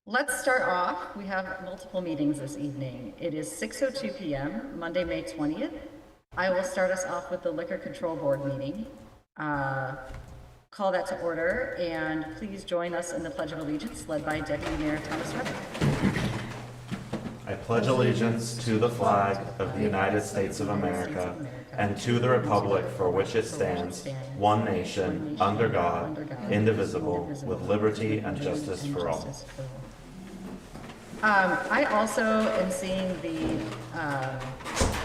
Let's start off. We have multiple meetings this evening. It is 6:02 p.m., Monday, May 20th. I will start us off with the Liquor Control Board meeting. Call that to order, and please join us in the Pledge of Allegiance, led by Deputy Mayor Thomas Reddick. I pledge allegiance to the flag of the United States of America and to the republic for which it stands, one nation, under God, indivisible, with liberty and justice for all. I also am seeing the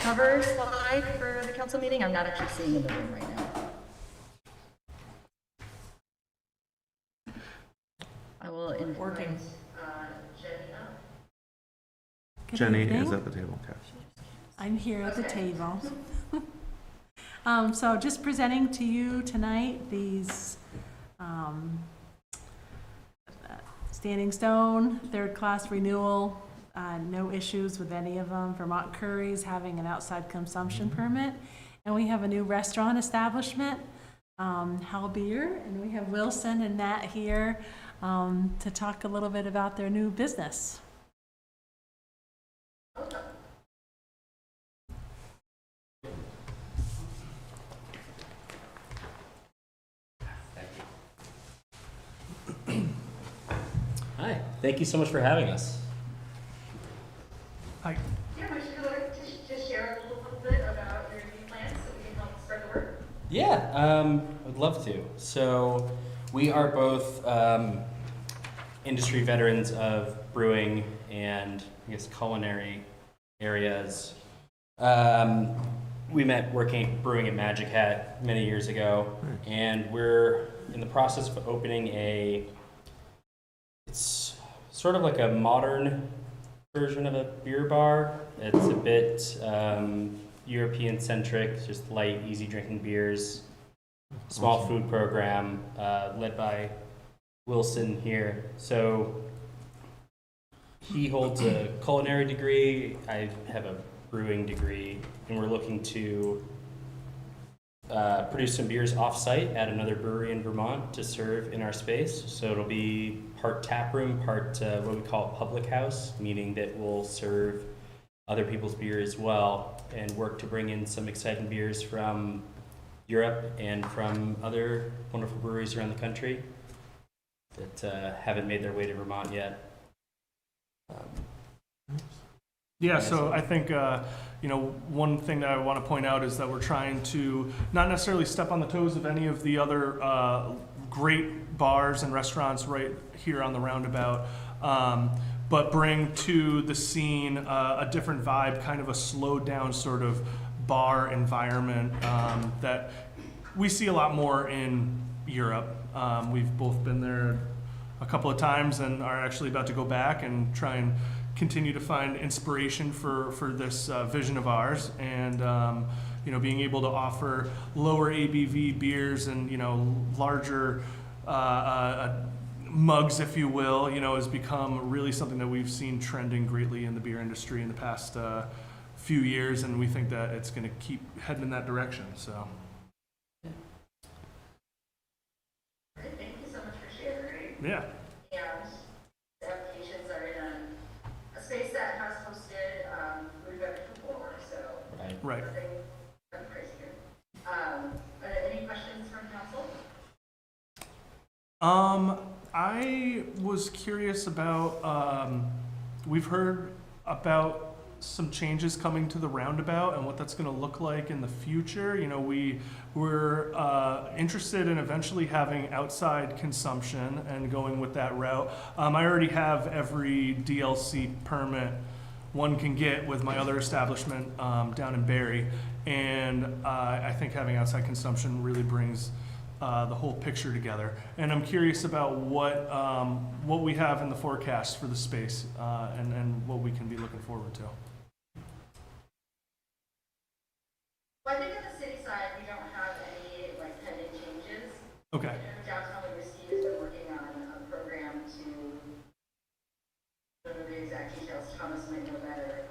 cover slide for the council meeting. I'm not actually seeing in the room right now. I will invite Jenny is at the table. Okay. I'm here at the table. So just presenting to you tonight these Standing Stone, third class renewal, no issues with any of them. Vermont Curry's having an outside consumption permit. And we have a new restaurant establishment, Hal Beer, and we have Wilson and Nat here to talk a little bit about their new business. Hi, thank you so much for having us. Hi. Yeah, would you like to share a little bit about your new plans so we can help spread the word? Yeah, I'd love to. So we are both industry veterans of brewing and I guess culinary areas. We met brewing at Magic Hat many years ago, and we're in the process of opening it's sort of like a modern version of a beer bar. It's a bit European-centric, just light, easy-drinking beers. Small food program led by Wilson here. So he holds a culinary degree. I have a brewing degree, and we're looking to produce some beers off-site at another brewery in Vermont to serve in our space. So it'll be part tap room, part what we call public house, meaning that we'll serve other people's beer as well and work to bring in some exciting beers from Europe and from other wonderful breweries around the country that haven't made their way to Vermont yet. Yeah, so I think, one thing that I want to point out is that we're trying to not necessarily step on the toes of any of the other great bars and restaurants right here on the roundabout, but bring to the scene a different vibe, kind of a slowed down sort of bar environment that we see a lot more in Europe. We've both been there a couple of times and are actually about to go back and try and continue to find inspiration for this vision of ours, and being able to offer lower ABV beers and larger mugs, if you will, has become really something that we've seen trending greatly in the beer industry in the past few years, and we think that it's going to keep heading in that direction. So. Thank you so much for sharing. Yeah. And the applications are in a space that has hosted food and beverage before, so Right. nothing crazy here. Any questions from council? I was curious about, we've heard about some changes coming to the roundabout and what that's going to look like in the future. We're interested in eventually having outside consumption and going with that route. I already have every DLC permit one can get with my other establishment down in Barrie, and I think having outside consumption really brings the whole picture together. And I'm curious about what we have in the forecast for the space and what we can be looking forward to. Well, I think on the city side, we don't have any pending changes. Okay. Downtown Winooski has been working on a program to, I don't know the exact details, Thomas might know better,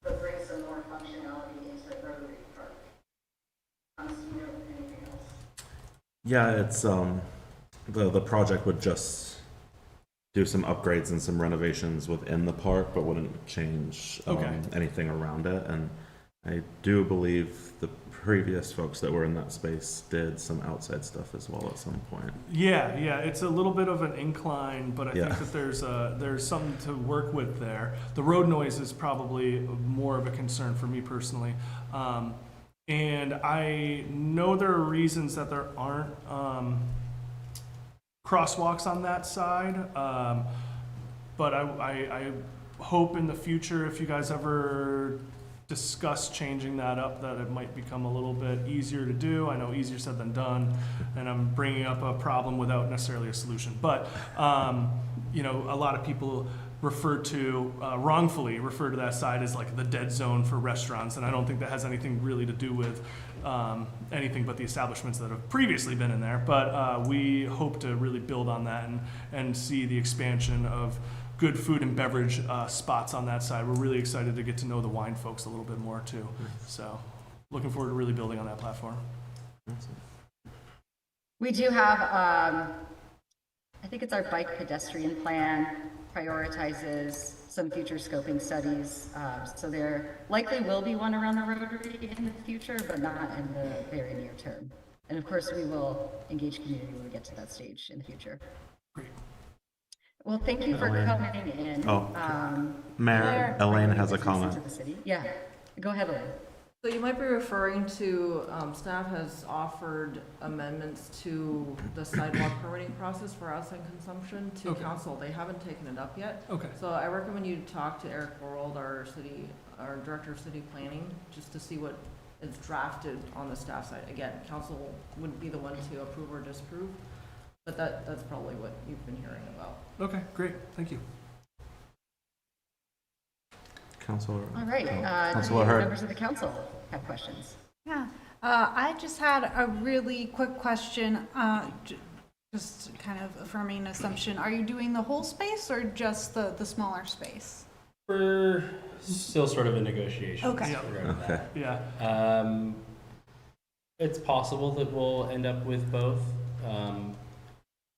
but bring some more functionality into Rotary Park. Thomas, do you know anything else? Yeah, it's the project would just do some upgrades and some renovations within the park, but wouldn't change Okay. anything around it. And I do believe the previous folks that were in that space did some outside stuff as well at some point. Yeah, it's a little bit of an incline, but I Yeah. think that there's something to work with there. The road noise is probably more of a concern for me personally. And I know there are reasons that there aren't crosswalks on that side, but I hope in the future, if you guys ever discuss changing that up, that it might become a little bit easier to do. I know easier said than done, and I'm bringing up a problem without necessarily a solution. But you know, a lot of people wrongfully refer to that side as like the dead zone for restaurants, and I don't think that has anything really to do with anything but the establishments that have previously been in there. But we hope to really build on that and see the expansion of good food and beverage spots on that side. We're really excited to get to know the wine folks a little bit more too. So looking forward to really building on that platform. We do have, I think it's our bike pedestrian plan prioritizes some future scoping studies. So there likely will be one around the Rotary in the future, but not in the very near term. And of course, we will engage community when we get to that stage in the future. Great. Well, thank you for Elaine. coming in. Oh, Mayor, Elaine has a comment. Into the city. Yeah, go ahead, Elaine. So you might be referring to, staff has offered amendments to the sidewalk permitting process for outside consumption to Okay. council. They haven't taken it up yet. Okay. So I recommend you talk to Eric World, our director of city planning, just to see what is drafted on the staff side. Again, council would be the one to approve or disapprove, but that's probably what you've been hearing about. Okay, great. Thank you. Councilor. All right. Do Councilor any Hurd. members of the council have questions? Yeah, I just had a really quick question, just kind of affirming an assumption. Are you doing the whole space or just the smaller space? We're still sort of in negotiations Okay. regarding Okay. Yeah. that. It's possible that we'll end up with both,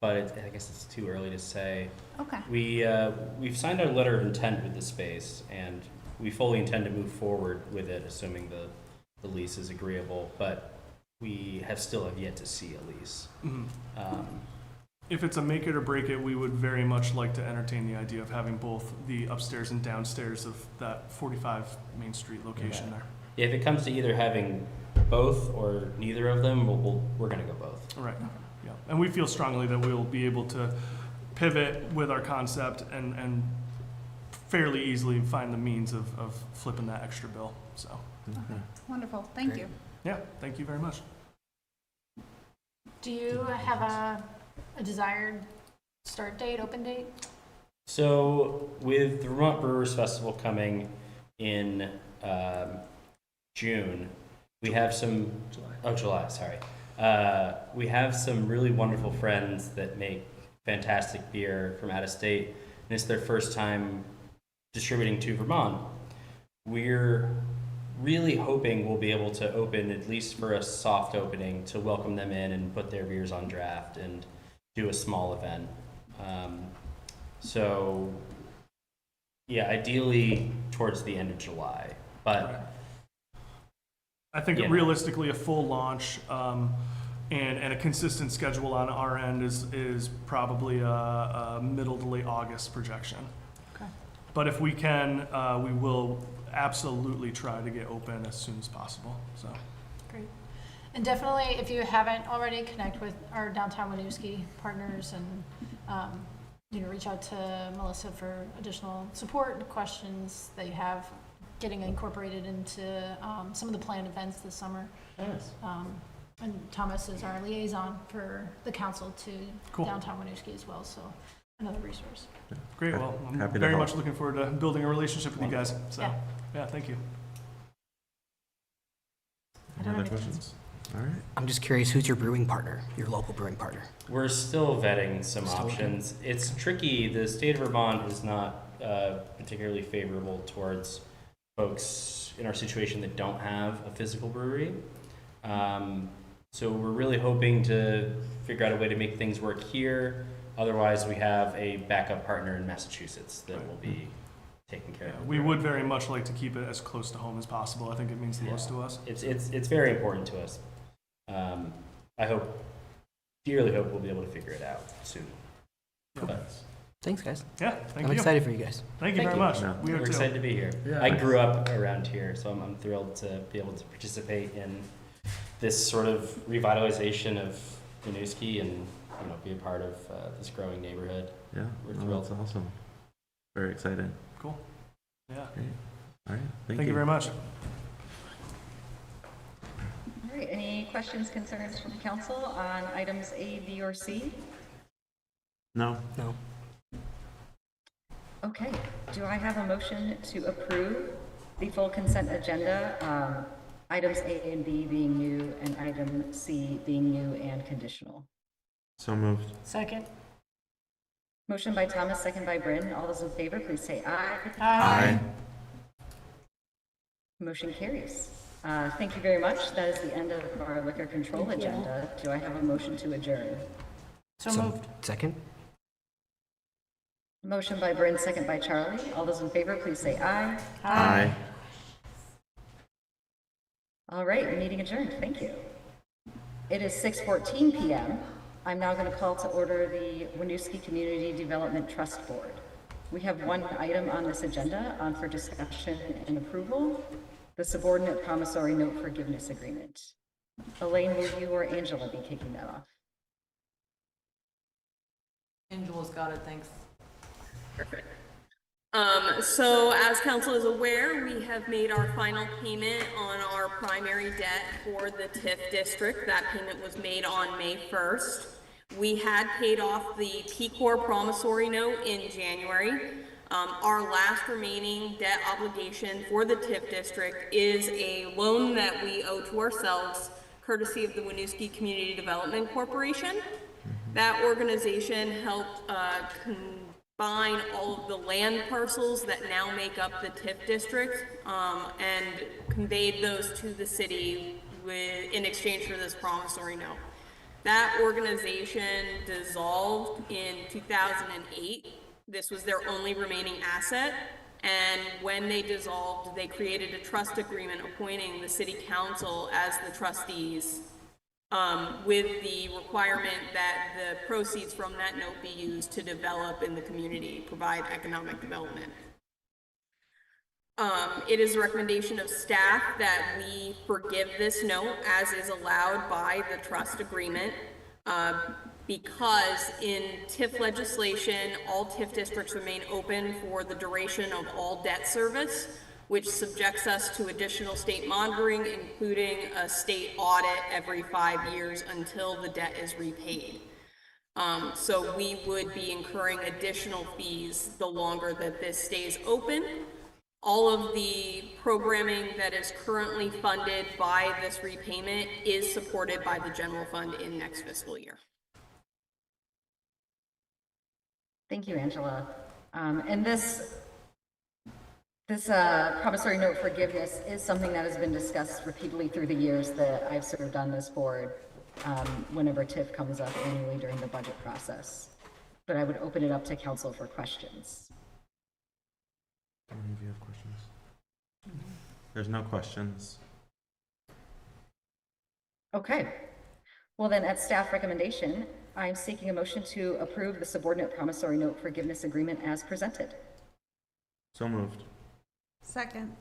but I guess it's too early to say. Okay, We've signed our letter of intent with the space, and we fully intend to move forward with it, assuming the lease is agreeable, but we still have yet to see a lease. Mhm. Um, If it's a make it or break it, we would very much like to entertain the idea of having both the upstairs and downstairs of that 45 Main Street location there. If it comes to either having both or neither of them, we're going to go both. All right. Yeah. And we feel strongly that we'll be able to pivot with our concept and fairly easily find the means of flipping that extra bill. So, wonderful, thank you. yeah, thank you very much. Do you have a desired start date, open date? So with the Vermont Brewers Festival coming in June, we have some July, sorry. We have some really wonderful friends that make fantastic beer from out of state, and it's their first time distributing to Vermont. We're really hoping we'll be able to open, at least for a soft opening, to welcome them in and put their beers on draft and do a small event. So yeah, ideally towards the end of July, but I think Yeah. realistically a full launch and a consistent schedule on our end is probably a middle to late August projection. Okay. But if we can, we will absolutely try to get open as soon as possible. So Great. And definitely, if you haven't already, connect with our downtown Winooski partners and, reach out to Melissa for additional support and questions that you have getting incorporated into some of the planned events this summer. yes. And Thomas is our liaison for the council to Cool. downtown Winooski as well, so another resource. great. Well, I'm Happy to very help. much looking forward to building a relationship with you guys. So Yeah. yeah, thank you. I Any don't other have any questions? All right. I'm just curious, who's your brewing partner, your local brewing partner? We're still vetting some Still options. It's tricky. The state of Vermont is not particularly favorable towards folks in our situation that don't have a physical brewery. So we're really hoping to figure out a way to make things work here, Otherwise, we have a backup partner in Massachusetts that will be taking care of it. We would very much like to keep it as close to home as possible. I think it means the most to us. It's very important to us. I dearly hope we'll be able to figure it out soon. But Thanks, guys. Yeah, thank I'm you. excited for you guys. Thank you Thank very you. much. Yeah. We we're are too. excited to be here. Yeah. I grew up around here, so I'm thrilled to be able to participate in this sort of revitalization of Winooski and be a part of this growing neighborhood. Yeah, We're no, thrilled. that's awesome. Very excited. Cool. Yeah. Great. All right, Thank you very much. All right, any questions, concerns from council on items A, B, or C? No, No. Okay, do I have a motion to approve the full consent agenda, items A and B being new, and item C being new and conditional? so moved. Second. Motion by Thomas, second by Bryn. All those in favor, please say aye. Aye. Motion carries. Thank you very much. That is the end of our liquor control agenda. Do I have a motion to adjourn? So moved. Second? Motion by Bryn, second by Charlie. All those in favor, please say aye. Aye. All right, meeting adjourned. Thank you. It is 6:14 p.m. I'm now going to call to order the Winooski Community Development Trust Board. We have one item on this agenda on for discussion and approval, the Subordinate Promissory Note Forgiveness Agreement. Elaine, will you or Angela be kicking that off? Angela's got it, thanks. Perfect. So as council is aware, we have made our final payment on our primary debt for the TIF district. That payment was made on May 1st. We had paid off the P-Corps promissory note in January. Our last remaining debt obligation for the TIF district is a loan that we owe to ourselves, courtesy of the Winooski Community Development Corporation. That organization helped combine all of the land parcels that now make up the TIF district and conveyed those to the city in exchange for this promissory note. That organization dissolved in 2008. This was their only remaining asset. And when they dissolved, they created a trust agreement appointing the city council as the trustees, with the requirement that the proceeds from that note be used to develop in the community, provide economic development. It is a recommendation of staff that we forgive this note as is allowed by the trust agreement, because in TIF legislation, all TIF districts remain open for the duration of all debt service, which subjects us to additional state monitoring, including a state audit every 5 years until the debt is repaid. So we would be incurring additional fees the longer that this stays open. All of the programming that is currently funded by this repayment is supported by the general fund in next fiscal year. Thank you, Angela. And this promissory note forgiveness is something that has been discussed repeatedly through the years that I've served on this board, whenever TIF comes up annually during the budget process. But I would open it up to council for questions. Do any of you have questions? There's no questions. Okay. Well then, at staff recommendation, I'm seeking a motion to approve the subordinate promissory note forgiveness agreement as presented. So moved. Second.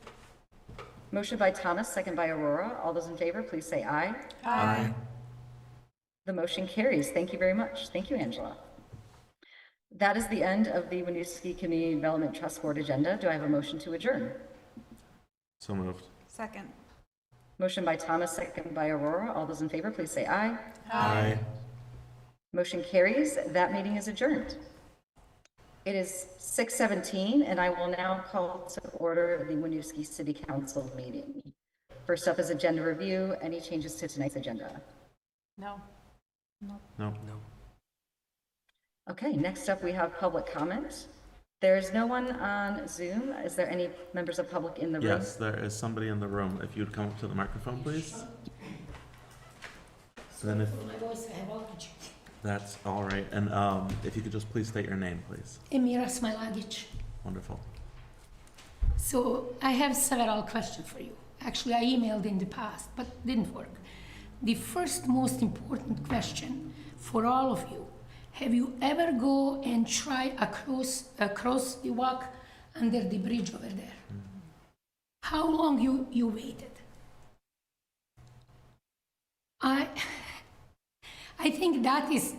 Motion by Thomas, second by Aurora. All those in favor, please say aye. Aye. The motion carries. Thank you very much. Thank you, Angela. That is the end of the Winooski Community Development Trust Board agenda. Do I have a motion to adjourn? So moved. Second. Motion by Thomas, second by Aurora. All those in favor, please say aye. Aye. Motion carries. That meeting is adjourned. It is 6:17, and I will now call to order the Winooski City Council meeting. First up is agenda review. Any changes to tonight's agenda? No. No. Okay, next up we have public comment. There is no one on Zoom. Is there any members of public in the room? Yes, there is somebody in the room. If you'd come up to the microphone, please. Then if That's all right. And if you could just please state your name, please. Emira Smilagic. Wonderful. So I have several questions for you. Actually, I emailed in the past, but didn't work. The first most important question for all of you, have you ever go and try across the walk under the bridge over there? How long you waited? I think that is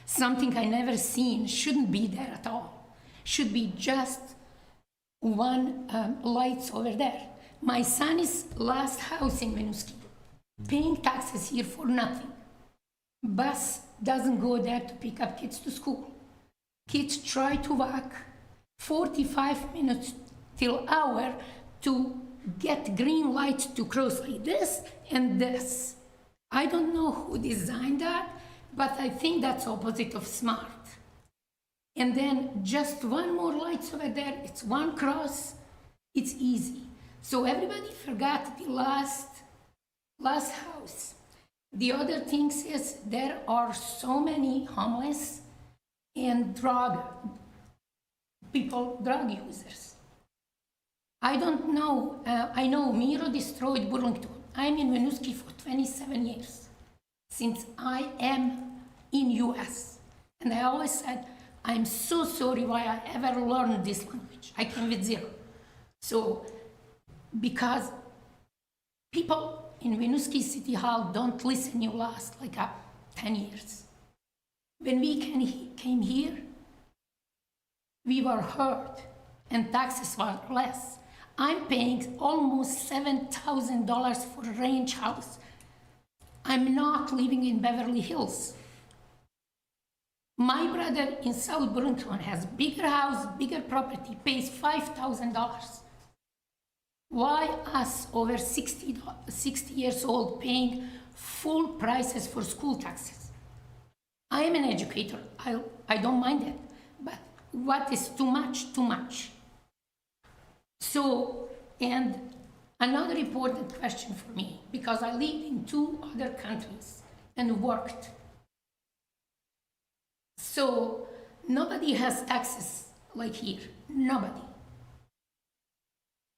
something I never seen. Shouldn't be there at all. Should be just one lights over there. My son is last house in Winooski, paying taxes here for nothing. Bus doesn't go there to pick up kids to school. Kids try to walk 45 minutes till hour to get green light to cross like this and this. I don't know who designed that, but I think that's opposite of smart. And then just one more lights over there, it's one cross, it's easy. So everybody forgot the last house. The other thing is there are so many homeless and drug users. I don't know, I know Miro destroyed Burlington. I'm in Winooski for 27 years, since I am in US. And I always said, I'm so sorry why I ever learned this language. I came with zero. So, because people in Winooski City Hall don't listen, you last like 10 years. When we came here, we were hurt and taxes were less. I'm paying almost $7,000 for a ranch house. I'm not living in Beverly Hills. My brother in South Burlington has bigger house, bigger property, pays $5,000. Why us over 60 years old paying full prices for school taxes? I am an educator, I don't mind it, but what is too much, too much? So, and another important question for me, because I lived in 2 other countries and worked. So, nobody has taxes like here, nobody.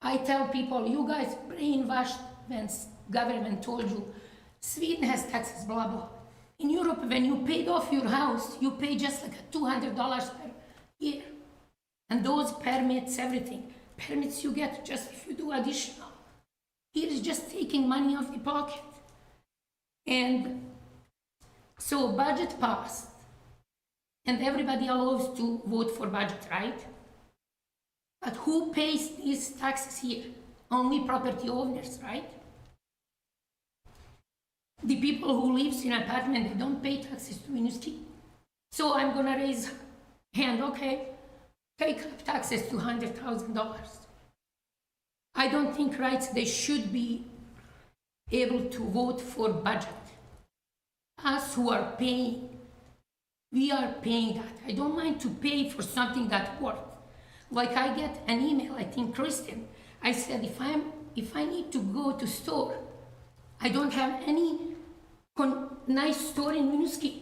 I tell people, you guys brainwashed when government told you Sweden has taxes, blah, blah. In Europe, when you paid off your house, you pay just like $200 per year. And those permits, everything. Permits you get just if you do additional. Here is just taking money off the pocket. And so budget passed. And everybody allows to vote for budget, right? But who pays these taxes here? Only property owners, right? The people who live in an apartment, they don't pay taxes to Winooski. So I'm gonna raise hand, okay, take up taxes to $100,000. I don't think rights, they should be able to vote for budget. Us who are paying, we are paying that. I don't mind to pay for something that works. Like I get an email, I think Kristen, I said if I need to go to store, I don't have any nice store in Winooski.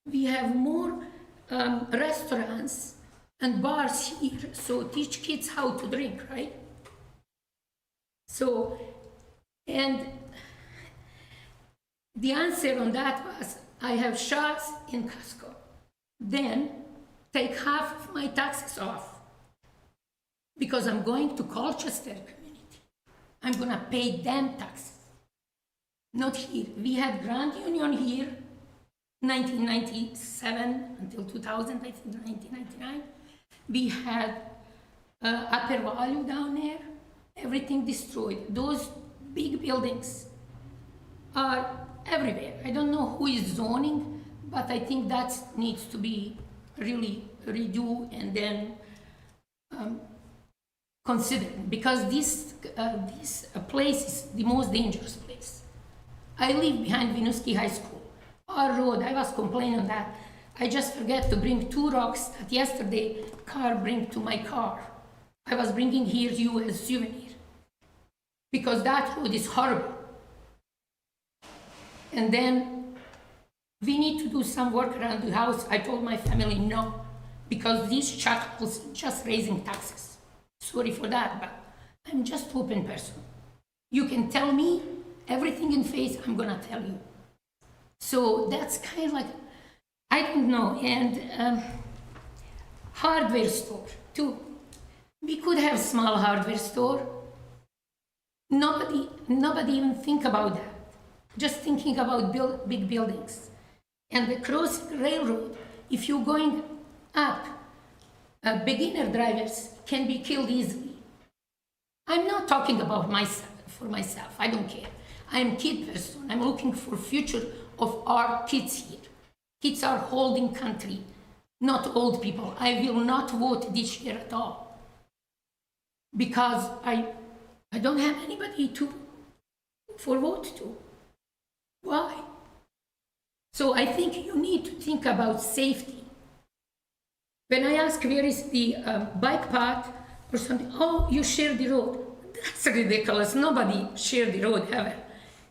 We have more restaurants and bars here, so teach kids how to drink, right? So, and the answer on that was, I have shops in Costco. Then take half of my taxes off because I'm going to Colchester community. I'm gonna pay them taxes, not here. We had Grand Union here, 1997 until 2000, I think 1999. We had Upper Value down there, everything destroyed. Those big buildings are everywhere. I don't know who is zoning, but I think that needs to be really redo and then considered, because this place is the most dangerous place. I live behind Winooski High School. Our road, I was complaining that I just forget to bring 2 rocks that yesterday car bring to my car. I was bringing here you as souvenir because that road is horrible. And then we need to do some work around the house. I told my family no, because these chacals just raising taxes. Sorry for that, but I'm just open person. You can tell me everything in face, I'm gonna tell you. So that's kind of like, I don't know. And hardware store too. We could have small hardware store. Nobody even think about that. Just thinking about big buildings. And the crossing railroad, if you're going up, beginner drivers can be killed easily. I'm not talking about myself, I don't care. I'm a kid person, I'm looking for future of our kids here. Kids are holding country, not old people. I will not vote this year at all. Because I don't have anybody for vote to. Why? So I think you need to think about safety. When I ask where is the bike path or something, oh, you share the road. That's ridiculous. Nobody share the road ever.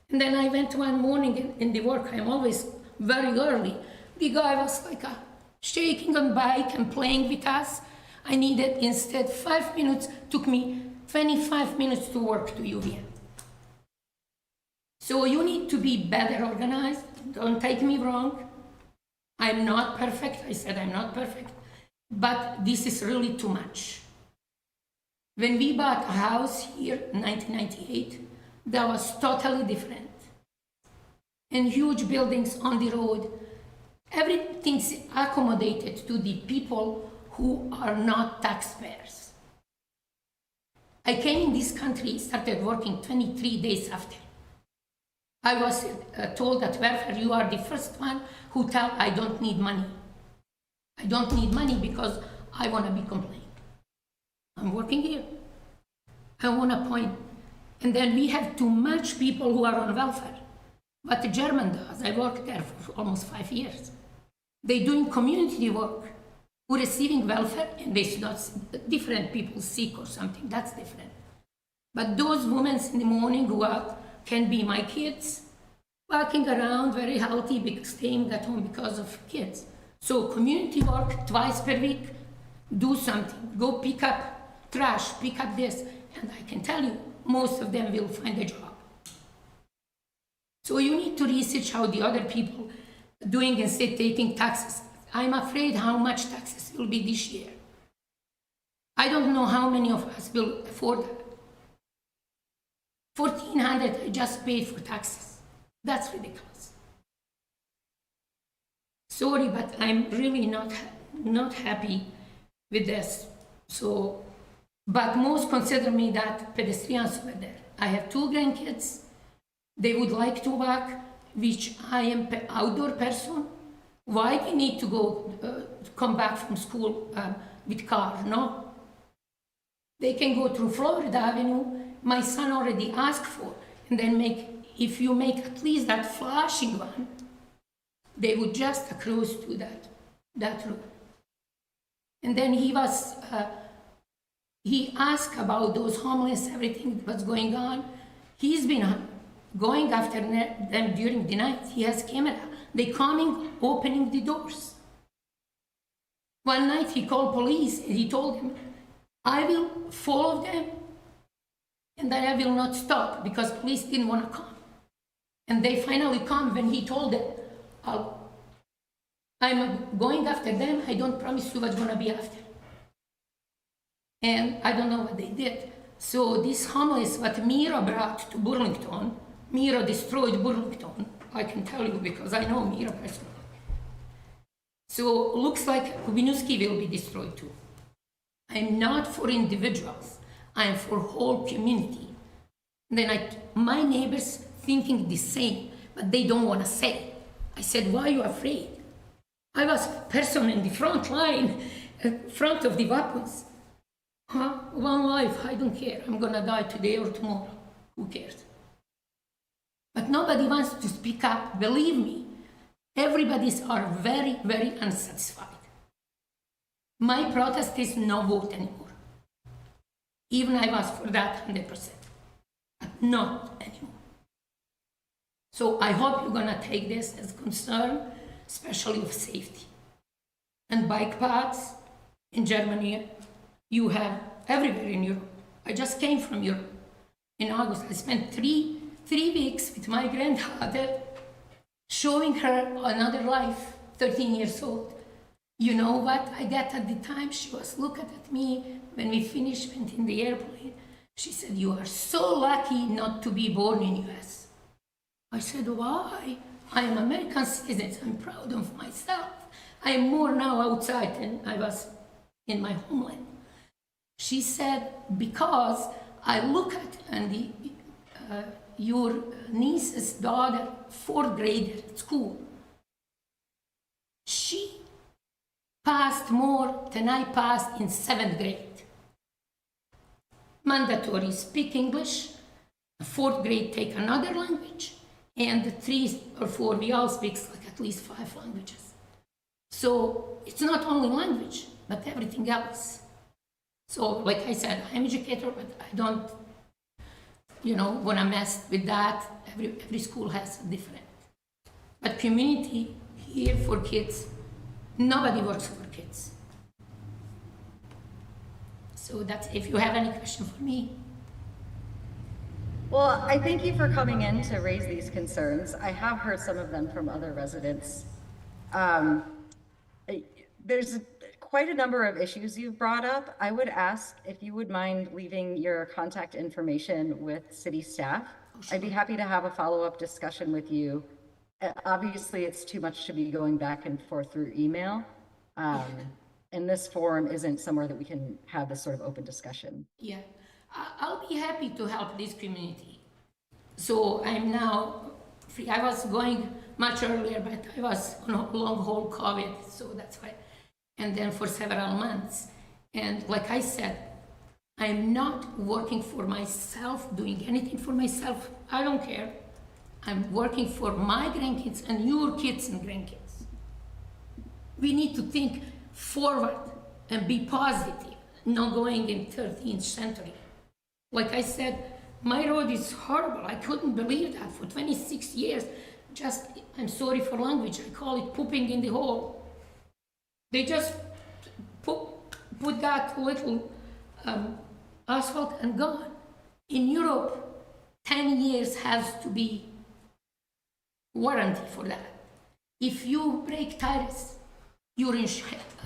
And then I went one morning in the work. I'm always very early. The guy was like shaking on bike and playing with us. I needed instead 5 minutes. Took me 25 minutes to work to UVM. So you need to be better organized. Don't take me wrong. I'm not perfect. I said I'm not perfect. But this is really too much. When we bought a house here in 1998, that was totally different. And huge buildings on the road. Everything's accommodated to the people who are not taxpayers. I came in this country, started working 23 days after. I was told at welfare, you are the first one who tell I don't need money. I don't need money because I want to be complained. I'm working here. I want a point. And then we have too much people who are on welfare. What the German does, I worked there for almost 5 years. They're doing community work. We're receiving welfare and they should not, different people sick or something, that's different. But those women in the morning who can be my kids, walking around very healthy, staying at home because of kids. So community work twice per week, do something, go pick up trash, pick up this, and I can tell you, most of them will find a job. So you need to research how the other people doing instead taking taxes. I'm afraid how much taxes will be this year. I don't know how many of us will afford that. $1,400 I just paid for taxes. That's ridiculous. Sorry, but I'm really not happy with this. So, but most consider me that pedestrians over there. I have 2 grandkids. They would like to walk, which I am an outdoor person. Why we need to go come back from school with car? No. They can go through Florida Avenue. My son already asked for, and then if you make at least that flashing one, they would just cross to that road. And then he asked about those homeless, everything that's going on. He's been going after them during the night. He has camera. They coming, opening the doors. One night he called police and he told them, I will follow them and then I will not stop because police didn't want to come. And they finally come when he told them, I'm going after them. I don't promise you what's going to be after. And I don't know what they did. So this homeless, what Miro brought to Burlington, Miro destroyed Burlington. I can tell you because I know Miro personally. So looks like Winooski will be destroyed too. I'm not for individuals. I'm for whole community. Then my neighbors thinking the same, but they don't want to say. I said, why are you afraid? I was a person in the front line, front of the weapons. One life, I don't care. I'm gonna die today or tomorrow. Who cares? But nobody wants to speak up. Believe me, everybody's are very, very unsatisfied. My protest is no vote anymore. Even I was for that 100%, but not anymore. So I hope you're gonna take this as concern especially of safety. And bike paths in Germany, you have everywhere in Europe. I just came from Europe in August. I spent three weeks with my granddaughter, showing her another life, 13 years old. You know what I got at the time? She was looking at me when we finished, went in the airplane. She said, "You are so lucky not to be born in US." I said, "Why? I am American citizen. I'm proud of myself. I am more now outside than I was in my homeland." She said, "Because I look at and your niece's daughter, 4th grader at school, she passed more than I passed in 7th grade. Mandatory speak English, 4th grade take another language, and 3 or 4 we all speak like at least 5 languages. So it's not only language, but everything else. So like I said, I'm an educator, but I don't, want to mess with that. Every school has a different. But community here for kids, nobody works for kids. So that's, if you have any question for me. Well, I thank you for coming in to raise these concerns. I have heard some of them from other residents. There's quite a number of issues you've brought up. I would ask if you would mind leaving your contact information with city staff. I'd be happy to have a follow-up discussion with you. Obviously, it's too much to be going back and forth through email. And this forum isn't somewhere that we can have this sort of open discussion. Yeah, I'll be happy to help this community. So I'm now free. I was going much earlier, but I was on a long haul COVID, so that's why. And then for several months. And like I said, I'm not working for myself, doing anything for myself. I don't care. I'm working for my grandkids and your kids and grandkids. We need to think forward and be positive, not going in 13th century. Like I said, my road is horrible. I couldn't believe that for 26 years. Just, I'm sorry for language, I call it pooping in the hole. They just put that little asphalt and gone. In Europe, 10 years has to be warranty for that. If you break tires, your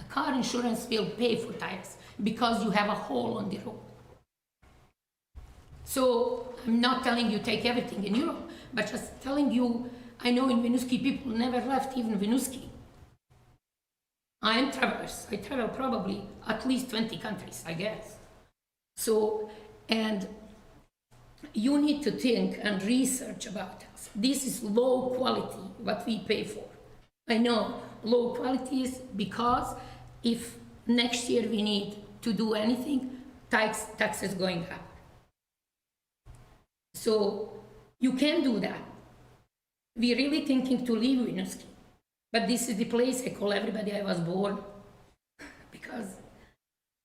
car insurance will pay for tires because you have a hole on the road. So I'm not telling you take everything in Europe, but just telling you, I know in Winooski people never left even Winooski. I am travelers. I travel probably at least 20 countries, I guess. So, and you need to think and research about us. This is low quality, what we pay for. I know low quality is because if next year we need to do anything, taxes going up. So you can do that. We're really thinking to leave Winooski, but this is the place I call everybody I was born because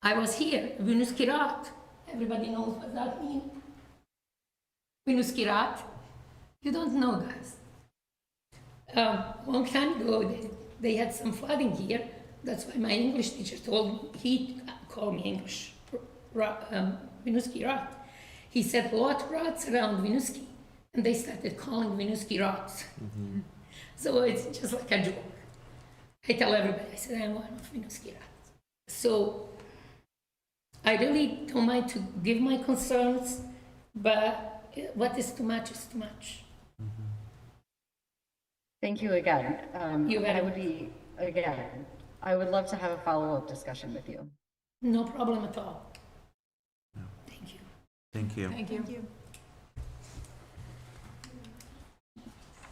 I was here, Winooski Rat. Everybody knows what that means. Winooski Rat. You don't know, guys. Long time ago, they had some flooding here. That's why my English teacher told me, he called me English, Winooski Rat. He said, a lot of rats around Winooski, and they started calling Winooski rats. Mm-hmm. So it's just like a joke. I tell everybody, I said, I'm one of Winooski rats. So I really don't mind to give my concerns, but what is too much is too much. Thank you again. You're very I would love to have a follow-up discussion with you. No problem at all. Thank you. Thank you. Thank you.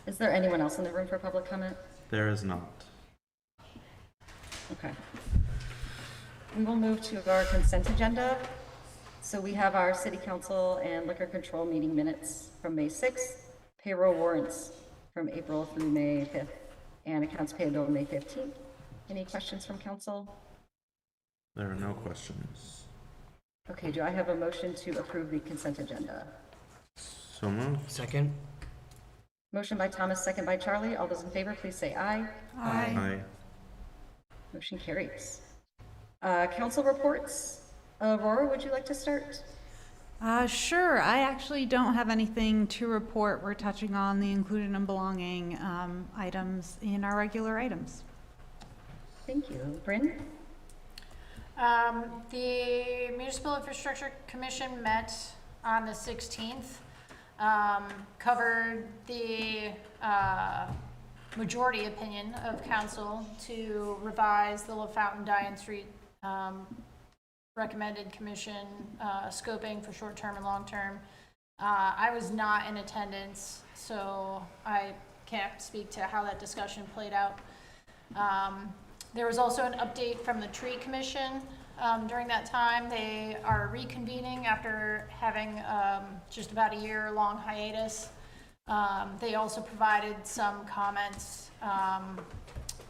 Is there anyone else in the room for public comment? There is not. Okay. We will move to our consent agenda. So we have our city council and liquor control meeting minutes from May 6th, payroll warrants from April through May 5th, and accounts payable May 15th. Any questions from council? There are no questions. Okay, do I have a motion to approve the consent agenda? So moved. Second? Motion by Thomas, second by Charlie. All those in favor, please say aye. Aye. Motion carries. Council reports. Aurora, would you like to start? Sure. I actually don't have anything to report. We're touching on the included and belonging items in our regular items. Thank you. Bryn? The Municipal Infrastructure Commission met on the 16th, covered the majority opinion of council to revise the LaFountain Diane Street recommended commission scoping for short-term and long-term. I was not in attendance, so I can't speak to how that discussion played out. There was also an update from the Tree Commission during that time. They are reconvening after having just about a year-long hiatus. They also provided some comments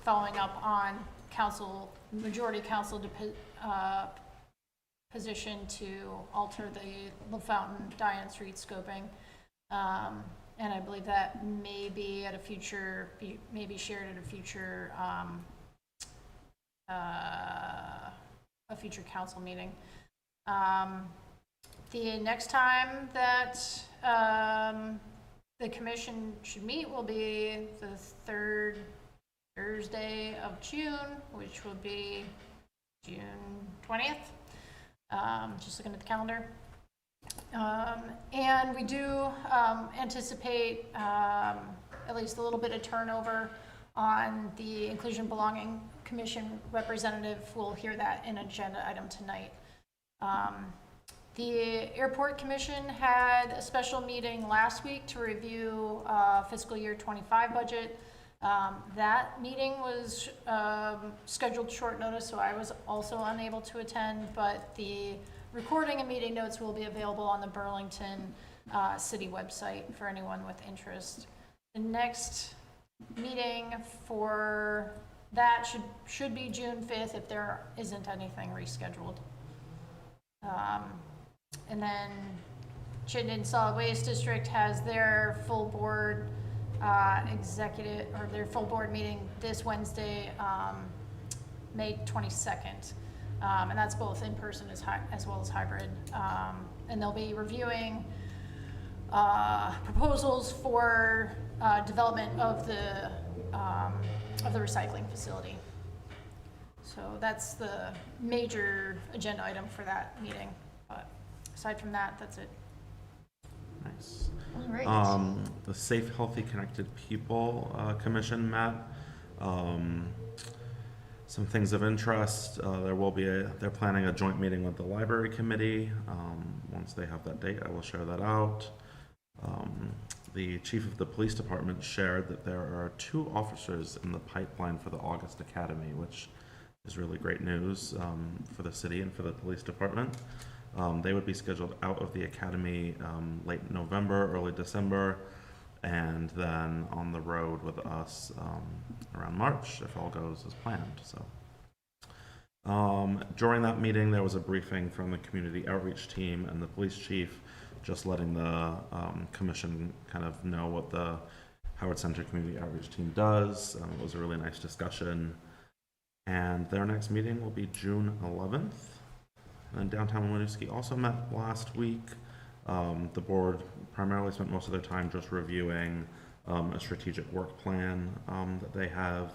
following up on majority council position to alter the LaFountain Diane Street scoping. And I believe that may be at a future, maybe shared at a future council meeting. The next time that the commission should meet will be the third Thursday of June, which will be June 20th. Just looking at the calendar. And we do anticipate at least a little bit of turnover on the Inclusion and Belonging Commission representative. We'll hear that in agenda item tonight. The Airport Commission had a special meeting last week to review fiscal year 25 budget. That meeting was scheduled short notice, so I was also unable to attend, but the recording and meeting notes will be available on the Burlington City website for anyone with interest. The next meeting for that should be June 5th if there isn't anything rescheduled. And then Chittenden Solid Waste District has their full board their full board meeting this Wednesday, May 22nd. And that's both in person as well as hybrid. And they'll be reviewing proposals for development of the recycling facility. So that's the major agenda item for that meeting. But aside from that, that's it. Nice. All right. The Safe, Healthy, Connected People Commission met. Some things of interest. They're planning a joint meeting with the Library Committee. Once they have that date, I will share that out. The chief of the police department shared that there are 2 officers in the pipeline for the August Academy, which is really great news for the city and for the police department. They would be scheduled out of the academy late November, early December, and then on the road with us around March, if all goes as planned. So, during that meeting, there was a briefing from the community outreach team and the police chief, just letting the commission kind of know what the Howard Center Community Outreach Team does. It was a really nice discussion. And their next meeting will be June 11th. And downtown Winooski also met last week. The board primarily spent most of their time just reviewing a strategic work plan that they had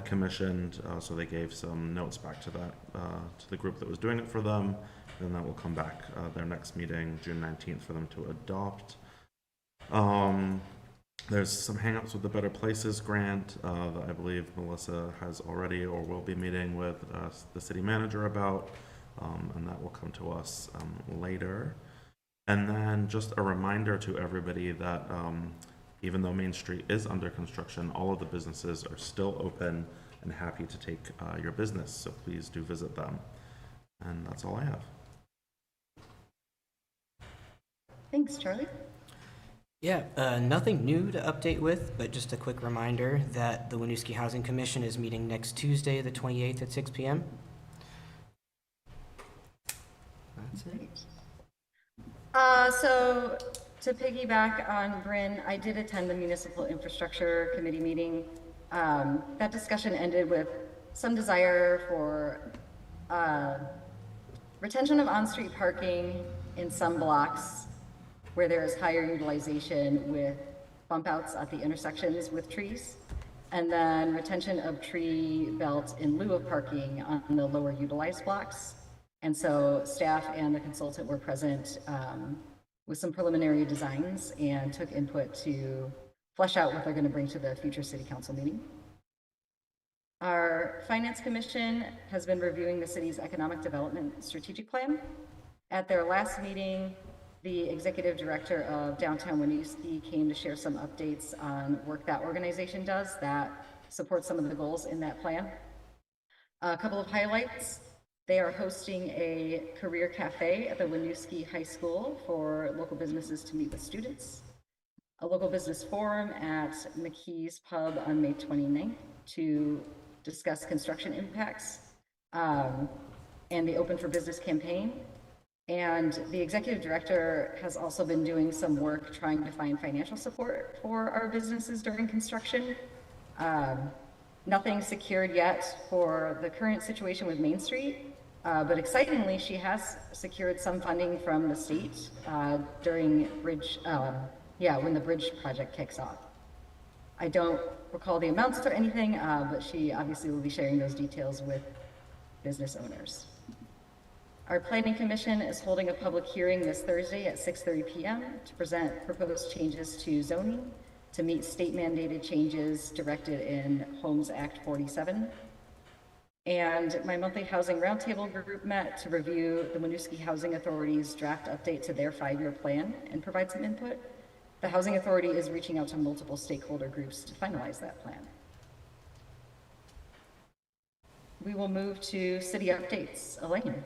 commissioned. So they gave some notes back to that to the group that was doing it for them. Then that will come back their next meeting, June 19th, for them to adopt. There's some hangups with the Better Places grant that I believe Melissa has already or will be meeting with the city manager about, and that will come to us later. And then just a reminder to everybody that even though Main Street is under construction, all of the businesses are still open and happy to take your business, so please do visit them. And that's all I have. Thanks, Charlie. Yeah, nothing new to update with, but just a quick reminder that the Winooski Housing Commission is meeting next Tuesday, the 28th at 6 p.m. That's it. So to piggyback on Bryn, I did attend the Municipal Infrastructure Committee meeting. That discussion ended with some desire for retention of on-street parking in some blocks where there is higher utilization with bump outs at the intersections with trees, and then retention of tree belt in lieu of parking on the lower utilized blocks. And so staff and the consultant were present with some preliminary designs and took input to flesh out what they're going to bring to the future city council meeting. Our Finance Commission has been reviewing the city's economic development strategic plan. At their last meeting, the executive director of Downtown Winooski came to share some updates on work that organization does that supports some of the goals in that plan. A couple of highlights. They are hosting a career cafe at the Winooski High School for local businesses to meet with students. A local business forum at McKee's Pub on May 29th to discuss construction impacts, and the Open for Business campaign. And the executive director has also been doing some work trying to find financial support for our businesses during construction. Nothing secured yet for the current situation with Main Street, but excitingly, she has secured some funding from the state during bridge, when the bridge project kicks off. I don't recall the amounts or anything, but she obviously will be sharing those details with business owners. Our Planning Commission is holding a public hearing this Thursday at 6:30 p.m. to present proposed changes to zoning to meet state mandated changes directed in Homes Act 47. And my monthly housing roundtable group met to review the Winooski Housing Authority's draft update to their 5-year plan and provide some input. The Housing Authority is reaching out to multiple stakeholder groups to finalize that plan. We will move to city updates. Elaine.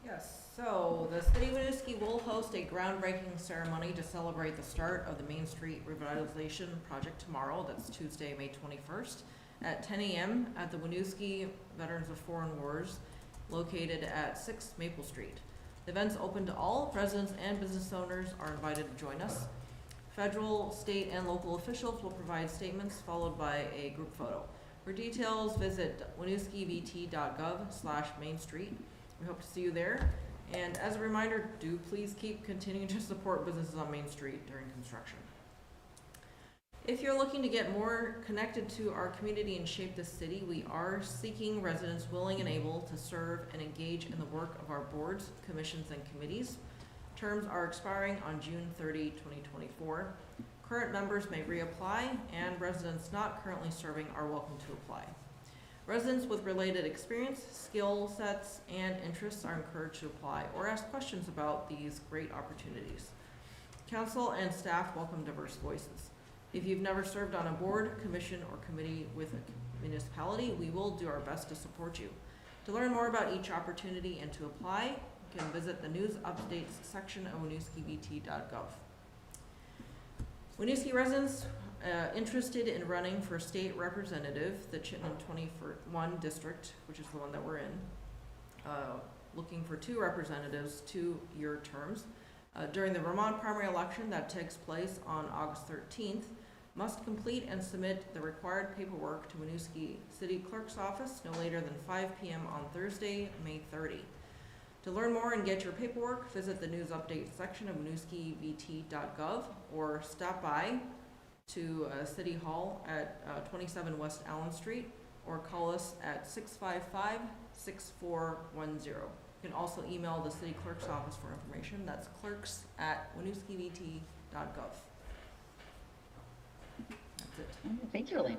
Yes, so the City of Winooski will host a groundbreaking ceremony to celebrate the start of the Main Street Revitalization Project tomorrow. That's Tuesday, May 21st at 10 a.m. at the Winooski Veterans of Foreign Wars located at 6 Maple Street. The event's open to all. Residents and business owners are invited to join us. Federal, state, and local officials will provide statements followed by a group photo. For details, visit winooskivt.gov/Main Street. We hope to see you there. And as a reminder, do please keep continuing to support businesses on Main Street during construction. If you're looking to get more connected to our community and shape the city, we are seeking residents willing and able to serve and engage in the work of our boards, commissions, and committees. Terms are expiring on June 30, 2024. Current members may reapply, and residents not currently serving are welcome to apply. Residents with related experience, skill sets, and interests are encouraged to apply or ask questions about these great opportunities. Council and staff welcome diverse voices. If you've never served on a board, commission, or committee with a municipality, we will do our best to support you. To learn more about each opportunity and to apply, you can visit the news updates section of winooskivt.gov. Winooski residents interested in running for state representative, the Chittenden 21 district, which is the one that we're in, looking for 2 representatives, 2-year terms. During the Vermont primary election that takes place on August 13th, must complete and submit the required paperwork to Winooski City Clerk's office no later than 5 p.m. on Thursday, May 30. To learn more and get your paperwork, visit the news update section of winooskivt.gov or stop by to City Hall at 27 West Allen Street or call us at 655-6410. You can also email the City Clerk's office for information. That's clerks@winooskivt.gov. That's it. Thank you, Elaine.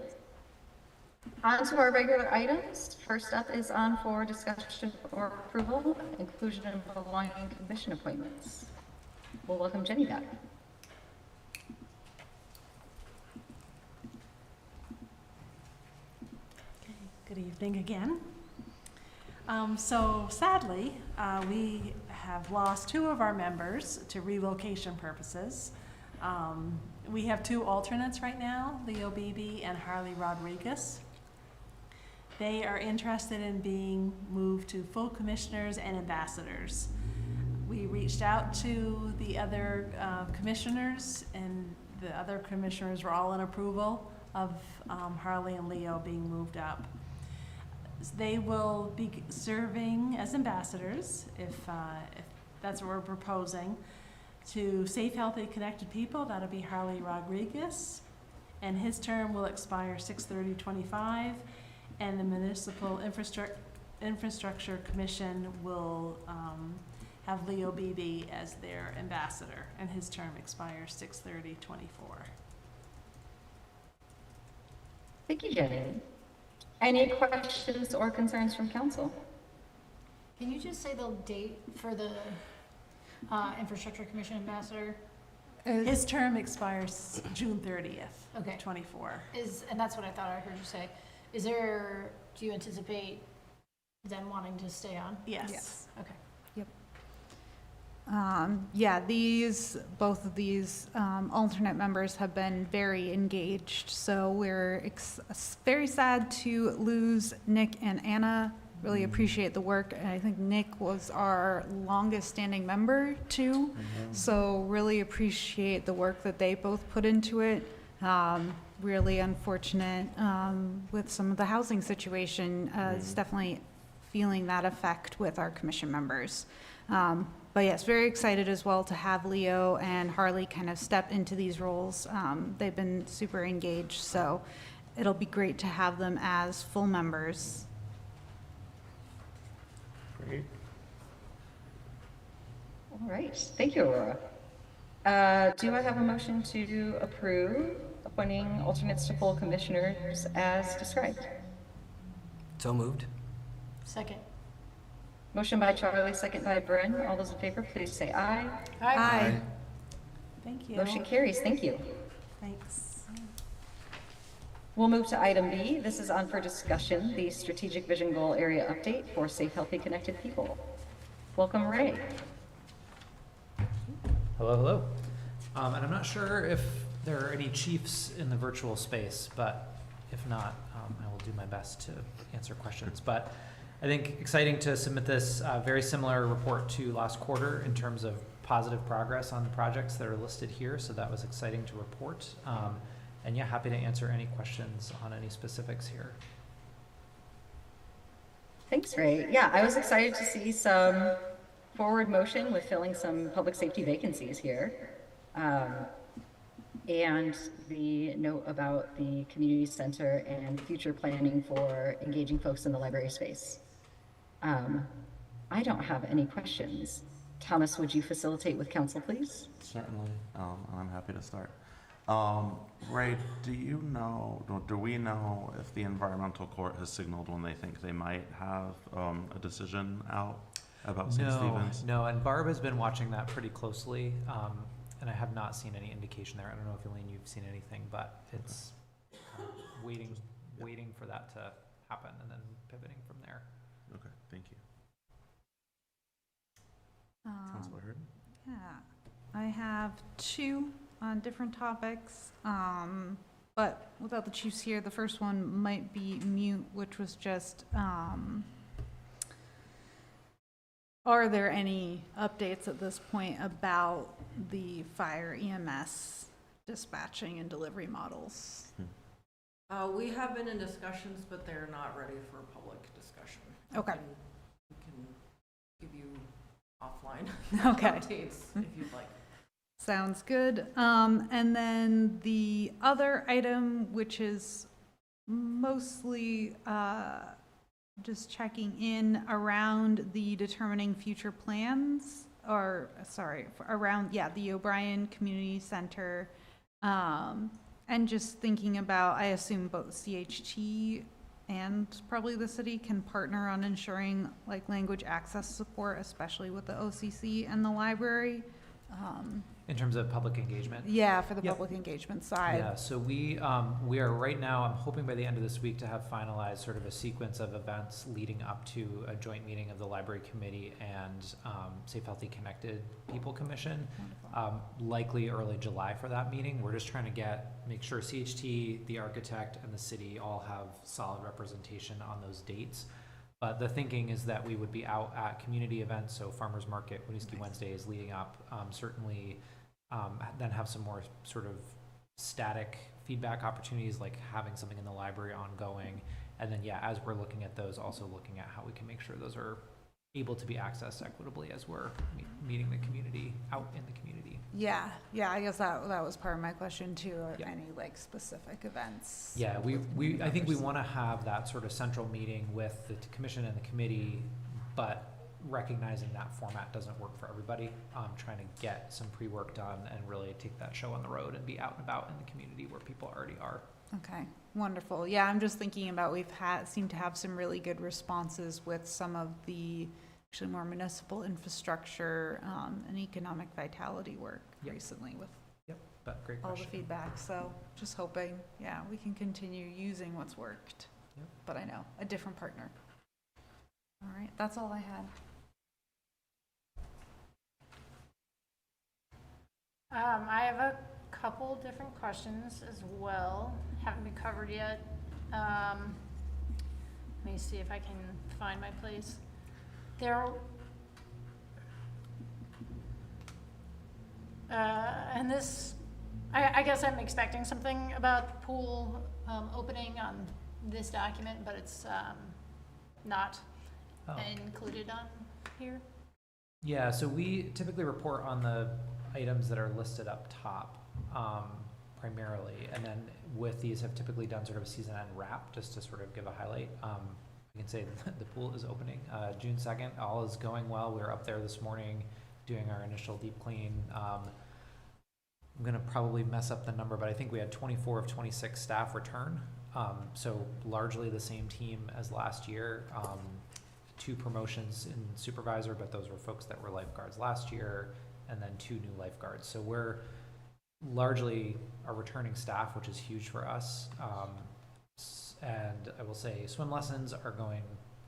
On to our regular items. First up is on for discussion or approval, inclusion and belonging commission appointments. We'll welcome Jenny back. Good evening again. So sadly, we have lost 2 of our members to relocation purposes. We have 2 alternates right now, Leo Beebe and Harley Rodriguez. They are interested in being moved to full commissioners and ambassadors. We reached out to the other commissioners, and the other commissioners were all in approval of Harley and Leo being moved up. They will be serving as ambassadors, if that's what we're proposing, to Safe, Healthy, Connected People. That'll be Harley Rodriguez, and his term will expire 6/30/25, and the Municipal Infrastructure Commission will have Leo Beebe as their ambassador, and his term expires 6/30/24. Thank you, Jenny. Any questions or concerns from council? Can you just say the date for the Infrastructure Commission ambassador? His term expires June 30th, Okay. 24. And that's what I thought I heard you say. Do you anticipate them wanting to stay on? Yes. Okay. Yeah, both of these alternate members have been very engaged, so we're very sad to lose Nick and Anna. Really appreciate the work, and I think Nick was our longest standing member too, so really appreciate the work that they both put into it. Really unfortunate with some of the housing situation. It's definitely feeling that effect with our commission members. But yes, very excited as well to have Leo and Harley kind of step into these roles. They've been super engaged, so it'll be great to have them as full members. Great. All right, thank you, Aurora. Do I have a motion to approve appointing alternates to full commissioners as described? So moved. Second. Motion by Charlie, second by Bryn. All those in favor, please say aye. Aye. Thank you. Motion carries. Thank you. Thanks. We'll move to item B. This is on for discussion, the Strategic Vision Goal Area Update for Safe, Healthy, Connected People. Welcome, Ray. Hello, hello. And I'm not sure if there are any chiefs in the virtual space, but if not, I will do my best to answer questions. But I think exciting to submit this very similar report to last quarter in terms of positive progress on the projects that are listed here. So that was exciting to report. And yeah, happy to answer any questions on any specifics here. Thanks, Ray. Yeah, I was excited to see some forward motion with filling some public safety vacancies here. And the note about the community center and future planning for engaging folks in the library space. I don't have any questions. Thomas, would you facilitate with council, please? Certainly, I'm happy to start. Ray, do we know if the environmental court has signaled when they think they might have a decision out about St. Stephen's? No, and Barb has been watching that pretty closely, and I have not seen any indication there. I don't know if Elaine, you've seen anything, but it's waiting for that to happen and then pivoting from there. Okay, thank you. Councilor Hurd? Yeah, I have two on different topics, but without the chiefs here, the first one might be mute, which was just, are there any updates at this point about the fire EMS dispatching and delivery models? We have been in discussions, but they're not ready for public discussion. Okay. We can give you offline Okay. updates if you'd like. Sounds good. And then the other item, which is mostly just checking in around the determining future plans, or sorry, around, the O'Brien Community Center, and just thinking about, I assume both CHT and probably the city can partner on ensuring like language access support, especially with the OCC and the library. In terms of public engagement? Yeah, for the Yep. public engagement side. Yeah, so we are right now, I'm hoping by the end of this week to have finalized sort of a sequence of events leading up to a joint meeting of the Library Committee and Safe, Healthy, Connected People Commission, likely early July for that meeting. We're just trying to make sure CHT, the architect, and the city all have solid representation on those dates. But the thinking is that we would be out at community events, so Farmers Market, Winooski Wednesdays leading up, certainly then have some more sort of static feedback opportunities, like having something in the library ongoing. And then, yeah, as we're looking at those, also looking at how we can make sure those are able to be accessed equitably as we're meeting the community out in the community. Yeah, I guess that was part of my question too. Yeah. Any like specific events? Yeah, I think we want to have that sort of central meeting with the commission and the committee, but recognizing that format doesn't work for everybody. Trying to get some pre-work done and really take that show on the road and be out and about in the community where people already are. Okay, wonderful. Yeah, I'm just thinking about seemed to have some really good responses with some of the actually more municipal infrastructure and economic vitality work recently with But great all question. the feedback. So just hoping, yeah, we can continue using what's worked. Yep. But I know, a different partner. All right, that's all I had. I have a couple different questions as well. Haven't been covered yet. Let me see if I can find my place. And this, I guess I'm expecting something about the pool opening on this document, but it's not included on here. Yeah, so we typically report on the items that are listed up top primarily, and then with these have typically done sort of a season end wrap just to sort of give a highlight. I can say the pool is opening June 2nd. All is going well. We were up there this morning doing our initial deep clean. I'm going to probably mess up the number, but I think we had 24 of 26 staff return. So largely the same team as last year. 2 promotions in supervisor, but those were folks that were lifeguards last year, and then 2 new lifeguards. So we're largely a returning staff, which is huge for us. And I will say swim lessons are going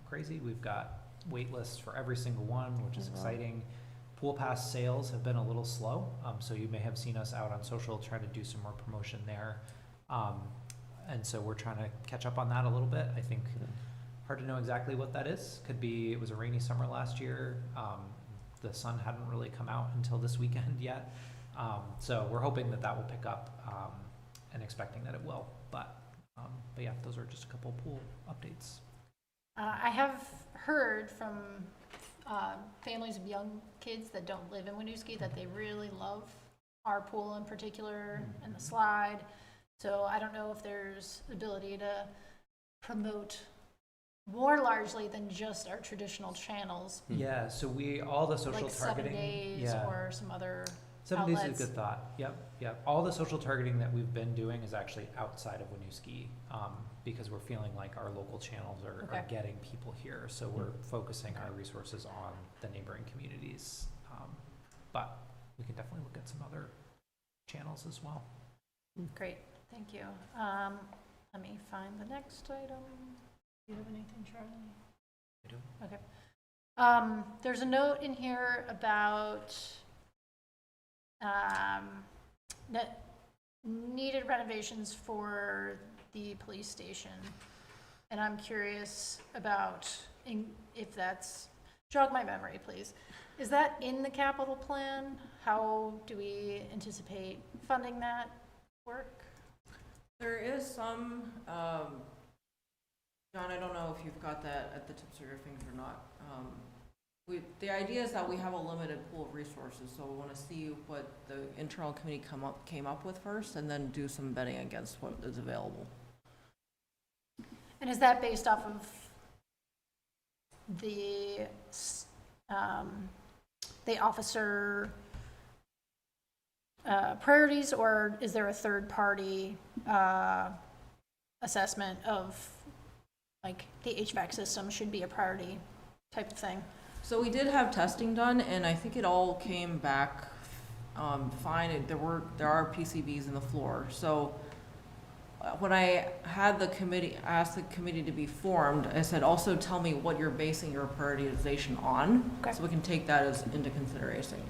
crazy. We've got wait lists for every single one, which is exciting. Pool pass sales have been a little slow, so you may have seen us out on social trying to do some more promotion there. And so we're trying to catch up on that a little bit. I think hard to know exactly what that is. Could be it was a rainy summer last year. The sun hadn't really come out until this weekend yet. So we're hoping that that will pick up and expecting that it will. But yeah, those are just a couple pool updates. I have heard from families of young kids that don't live in Winooski that they really love our pool in particular and the slide. So I don't know if there's ability to promote more largely than just our traditional channels. Yeah, so all the social like targeting. 7 days or some other 7 days outlets. is a good thought. Yep. All the social targeting that we've been doing is actually outside of Winooski because we're feeling like our local channels are getting people here. So we're focusing our resources on the neighboring communities. But we can definitely look at some other channels as well. Great, thank you. Let me find the next item. Do you have anything, Charlie? I do. Okay. There's a note in here about needed renovations for the police station. And I'm curious about if that's, jog my memory, please. Is that in the capital plan? How do we anticipate funding that work? There is some, John, I don't know if you've got that at the tips of your fingers or not. The idea is that we have a limited pool of resources, so we want to see what the internal committee came up with first, and then do some betting against what is available. And is that based off of the officer priorities, or is there a third-party assessment of, like, the HVAC system should be a priority type of thing? So we did have testing done, and I think it all came back fine. There are PCBs in the floor. So when I had asked the committee to be formed, I said, also tell me what you're basing your prioritization on, so we can take that into consideration.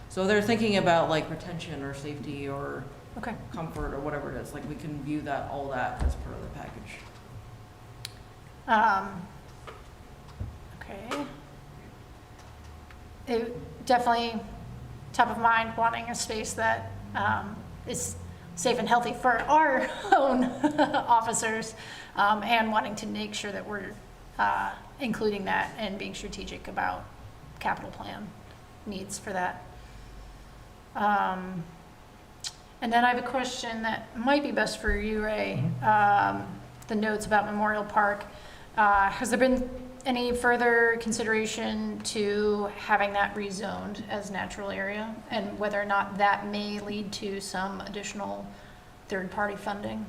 So they're thinking about like retention or safety or comfort or whatever it is. Like we can view all that as part of the package. it definitely top of mind, wanting a space that is safe and healthy for our own officers, and wanting to make sure that we're including that and being strategic about capital plan needs for that. And then I have a question that might be best for you, Ray. The notes about Memorial Park. Has there been any further consideration to having that rezoned as natural area, and whether or not that may lead to some additional third-party funding?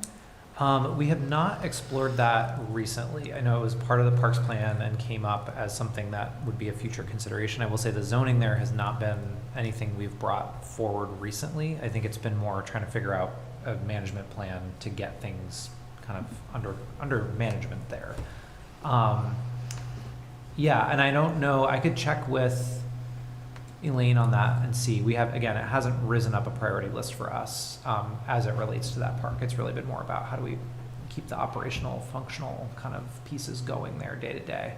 We have not explored that recently. I know it was part of the parks plan and came up as something that would be a future consideration. I will say the zoning there has not been anything we've brought forward recently. I think it's been more trying to figure out a management plan to get things kind of under management there. Yeah, and I don't know, I could check with Elaine on that and see. We have, again, it hasn't risen up a priority list for us as it relates to that park. It's really been more about how do we keep the operational, functional kind of pieces going there day to day.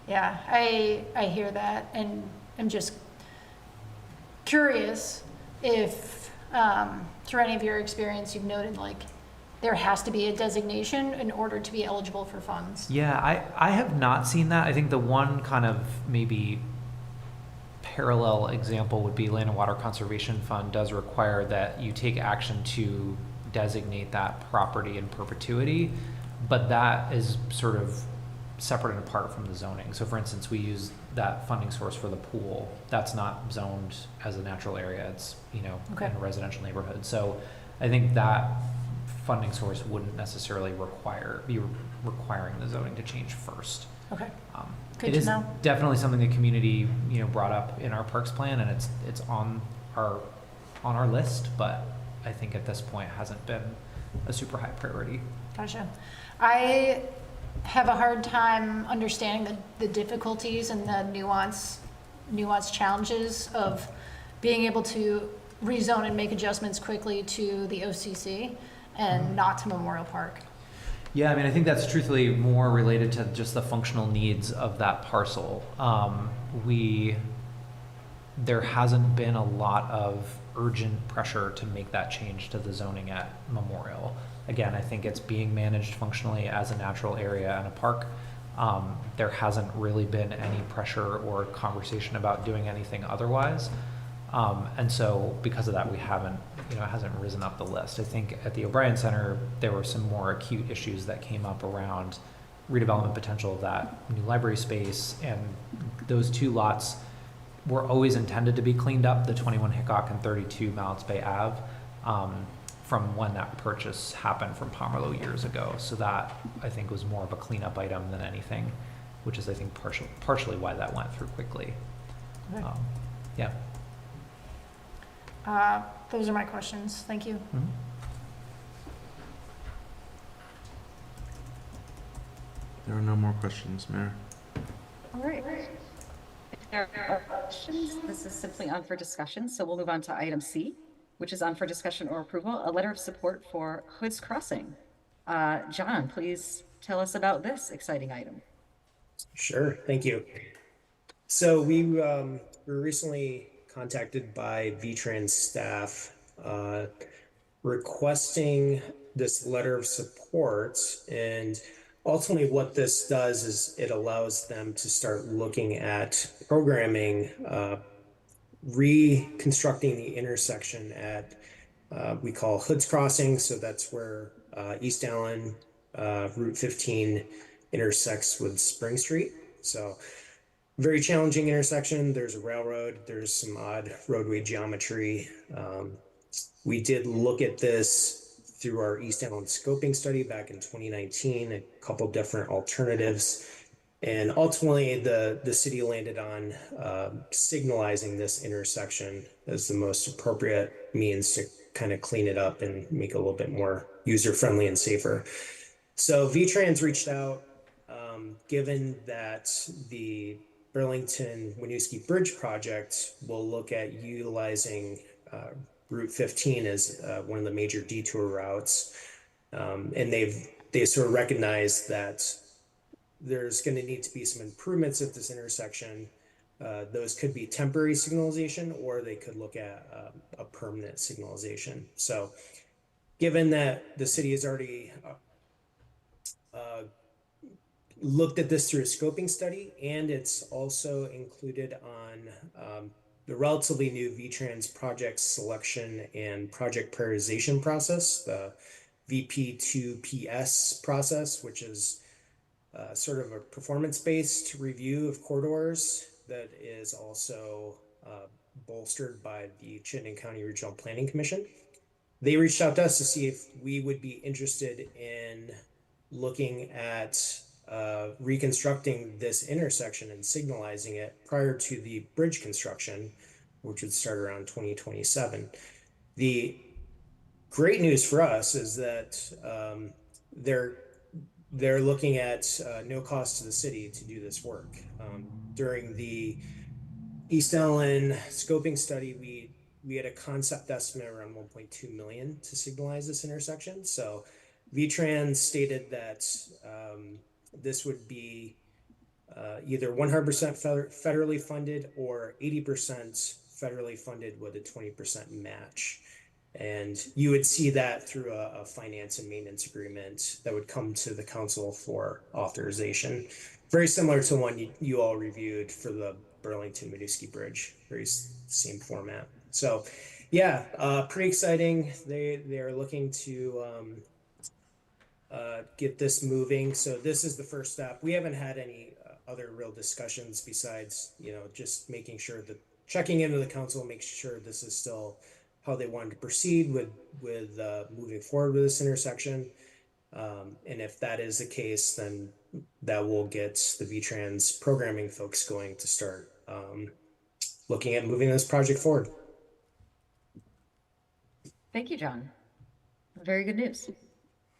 Yeah, I hear that, and I'm just curious if through any of your experience you've noted like there has to be a designation in order to be eligible for funds. Yeah, I have not seen that. I think the one kind of maybe parallel example would be Land and Water Conservation Fund does require that you take action to designate that property in perpetuity, but that is sort of separate and apart from the zoning. So for instance, we use that funding source for the pool. That's not zoned as a natural area. It's, you know, Okay. in a residential neighborhood. So I think that funding source wouldn't necessarily be requiring the zoning to change first. Okay, It good to is know. definitely something the community, you know, brought up in our parks plan, and it's on our list, but I think at this point hasn't been a super high priority. Gotcha. I have a hard time understanding the difficulties and the nuanced challenges of being able to rezone and make adjustments quickly to the OCC and not to Memorial Park. Yeah, I mean, I think that's truthfully more related to just the functional needs of that parcel. There hasn't been a lot of urgent pressure to make that change to the zoning at Memorial. Again, I think it's being managed functionally as a natural area and a park. There hasn't really been any pressure or conversation about doing anything otherwise. And so because of that, we haven't, you know, it hasn't risen up the list. I think at the O'Brien Center, there were some more acute issues that came up around redevelopment potential of that new library space. And those two lots were always intended to be cleaned up, the 21 Hickok and 32 Mallets Bay Ave, from when that purchase happened from Pomerleau years ago. So that, I think, was more of a cleanup item than anything, which is, I think, partially why that went through quickly. Okay. Yeah. Those are my questions. Thank you. Mm-hmm. There are no more questions, Mayor. All right. If there are questions, this is simply on for discussion, so we'll move on to item C, which is on for discussion or approval, a letter of support for Hood's Crossing. John, please tell us about this exciting item. Sure, thank you. So we were recently contacted by V-Trans staff requesting this letter of support, and ultimately what this does is it allows them to start looking at programming, reconstructing the intersection at we call Hood's Crossing. So that's where East Allen Route 15 intersects with Spring Street. So very challenging intersection. There's a railroad, there's some odd roadway geometry. We did look at this through our East Allen scoping study back in 2019, a couple different alternatives. And ultimately, the city landed on signalizing this intersection as the most appropriate means to kind of clean it up and make it a little bit more user-friendly and safer. So V-Trans reached out, given that the Burlington Winooski Bridge project will look at utilizing Route 15 as one of the major detour routes. And they sort of recognize that there's going to need to be some improvements at this intersection those could be temporary signalization, or they could look at a permanent signalization. So given that the city has already looked at this through a scoping study, and it's also included on the relatively new VTrans project selection and project prioritization process, the VP2PS process, which is sort of a performance-based review of corridors that is also bolstered by the Chittenden County Regional Planning Commission. They reached out to us to see if we would be interested in looking at reconstructing this intersection and signalizing it prior to the bridge construction, which would start around 2027. The great news for us is that they're looking at no cost to the city to do this work. During the East Allen scoping study, we had a concept estimate around 1.2 million to signalize this intersection. So VTrans stated that this would be either 100% federally funded or 80% federally funded with a 20% match. And you would see that through a finance and maintenance agreement that would come to the council for authorization. Very similar to one you all reviewed for the Burlington-Winooski Bridge, very same format. So yeah, pretty exciting. They are looking to get this moving. So this is the first step. We haven't had any other real discussions besides, just making sure that checking into the council, make sure this is still how they wanted to proceed with moving forward with this intersection. And if that is the case, then that will get the VTrans programming folks going to start looking at moving this project forward. Thank you, John. Very good news.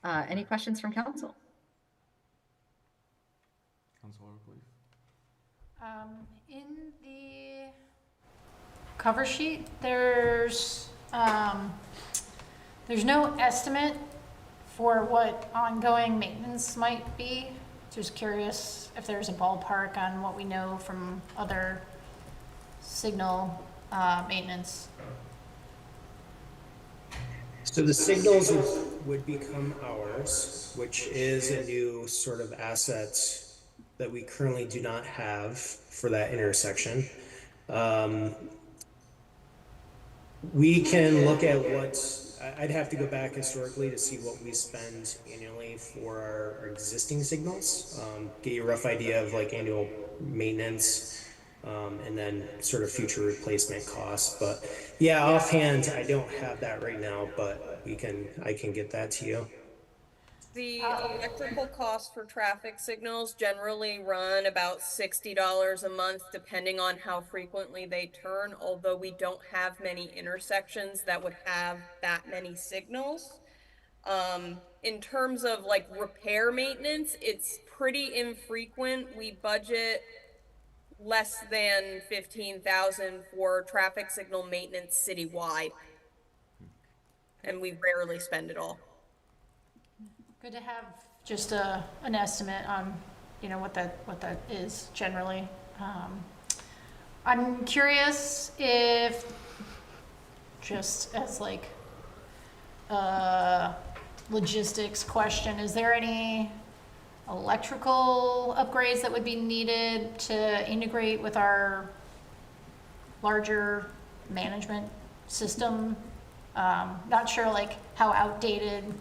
Any questions from council? Councilor, please. In the cover sheet, there's no estimate for what ongoing maintenance might be. Just curious if there's a ballpark on what we know from other signal maintenance. So the signals would become ours, which is a new sort of asset that we currently do not have for that intersection. We can look at I'd have to go back historically to see what we spend annually for our existing signals, get you a rough idea of like annual maintenance, and then sort of future replacement costs. But yeah, offhand, I don't have that right now, but I can get that to you. The electrical costs for traffic signals generally run about $60 a month, depending on how frequently they turn, although we don't have many intersections that would have that many signals. In terms of like repair maintenance, it's pretty infrequent. We budget less than $15,000 for traffic signal maintenance citywide, and we rarely spend it all. Good to have just an estimate on, what that is generally. I'm curious if, just as like a logistics question, is there any electrical upgrades that would be needed to integrate with our larger management system? Not sure like how outdated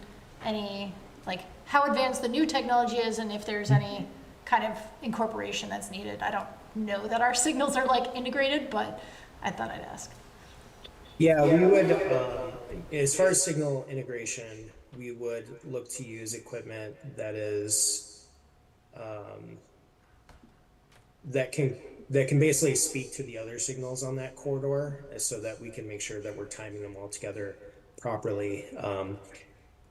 how advanced the new technology is, and if there's any kind of incorporation that's needed. I don't know that our signals are like integrated, but I thought I'd ask. Yeah, we would, as far as signal integration, we would look to use equipment that is, that can basically speak to the other signals on that corridor, so that we can make sure that we're timing them all together properly.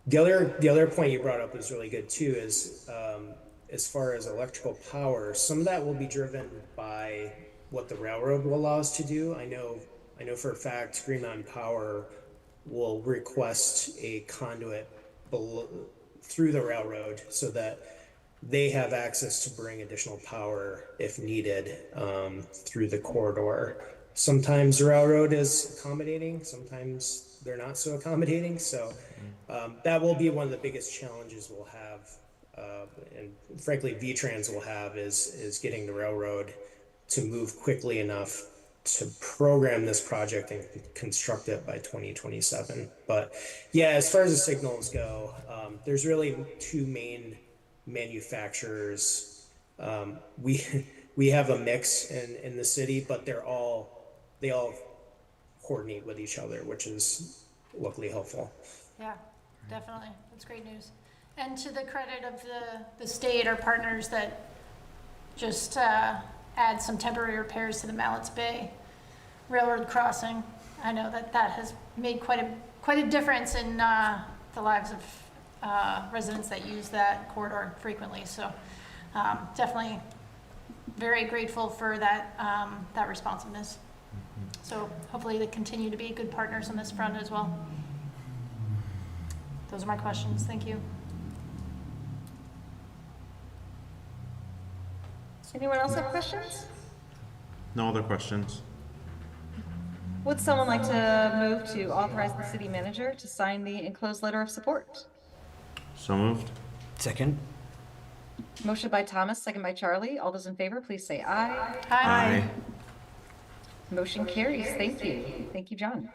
The other point you brought up was really good too, is as far as electrical power, some of that will be driven by what the railroad will allow us to do. I know for a fact Green Mountain Power will request a conduit through the railroad so that they have access to bring additional power if needed through the corridor. Sometimes the railroad is accommodating, sometimes they're not so accommodating. So that will be one of the biggest challenges we'll have, and frankly VTrans will have, is getting the railroad to move quickly enough to program this project and construct it by 2027. But yeah, as far as the signals go, there's really two main manufacturers. We have a mix in the city, but they all coordinate with each other, which is luckily helpful. Yeah, definitely. That's great news. And to the credit of the state, our partners that just add some temporary repairs to the Mallets Bay Railroad crossing. I know that has made quite a difference in the lives of residents that use that corridor frequently. So definitely very grateful for that responsiveness. So hopefully they continue to be good partners on this front as well. Those are my questions. Thank you. Anyone else have questions? No other questions? Would someone like to move to authorize the city manager to sign the enclosed letter of support? So moved. Second. Motion by Thomas, second by Charlie. All those in favor, please say aye. Aye. Motion carries. Thank you. Thank you, John.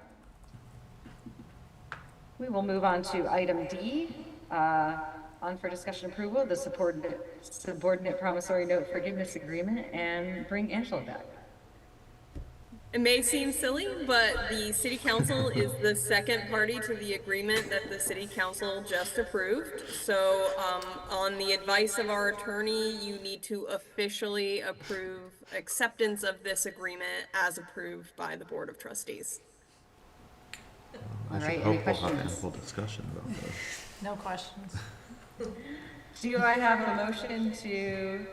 We will move on to item D, on for discussion approval, the subordinate promissory note forgiveness agreement, and bring Angela back. It may seem silly, but the city council is the second party to the agreement that the city council just approved. So on the advice of our attorney, you need to officially approve acceptance of this agreement as approved by the Board of Trustees. All right, any We'll have questions? ample discussion about this. No questions. Do I have a motion to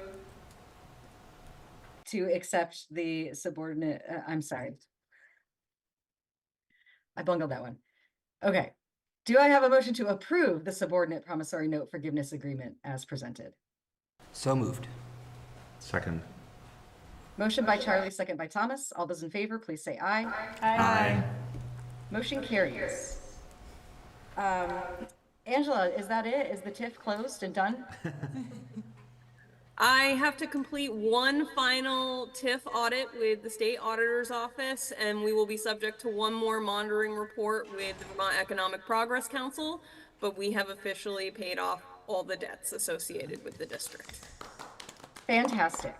accept the subordinate, I'm sorry. I bungled that one. Okay. Do I have a motion to approve the subordinate promissory note forgiveness agreement as presented? So moved. Second. Motion by Charlie, second by Thomas. All those in favor, please say aye. Aye. Motion carries. Angela, is that it? Is the TIF closed and done? I have to complete one final TIF audit with the state auditor's office, and we will be subject to one more monitoring report with the Vermont Economic Progress Council, but we have officially paid off all the debts associated with the district. Fantastic.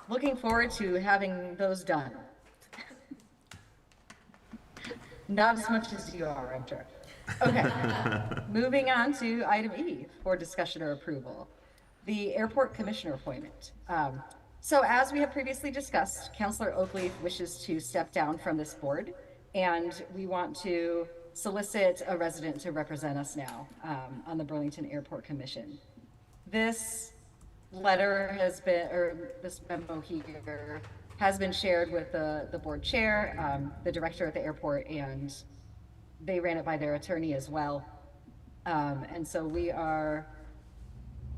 Looking forward to having those done. Not as much as you are, I'm sure. Okay, moving on to item E for discussion or approval. The airport commissioner appointment. So as we have previously discussed, Councilor Oakley wishes to step down from this board, and we want to solicit a resident to represent us now on the Burlington Airport Commission. This letter has been, or this memo here, has been shared with the board chair, the director at the airport, and they ran it by their attorney as well. And so we are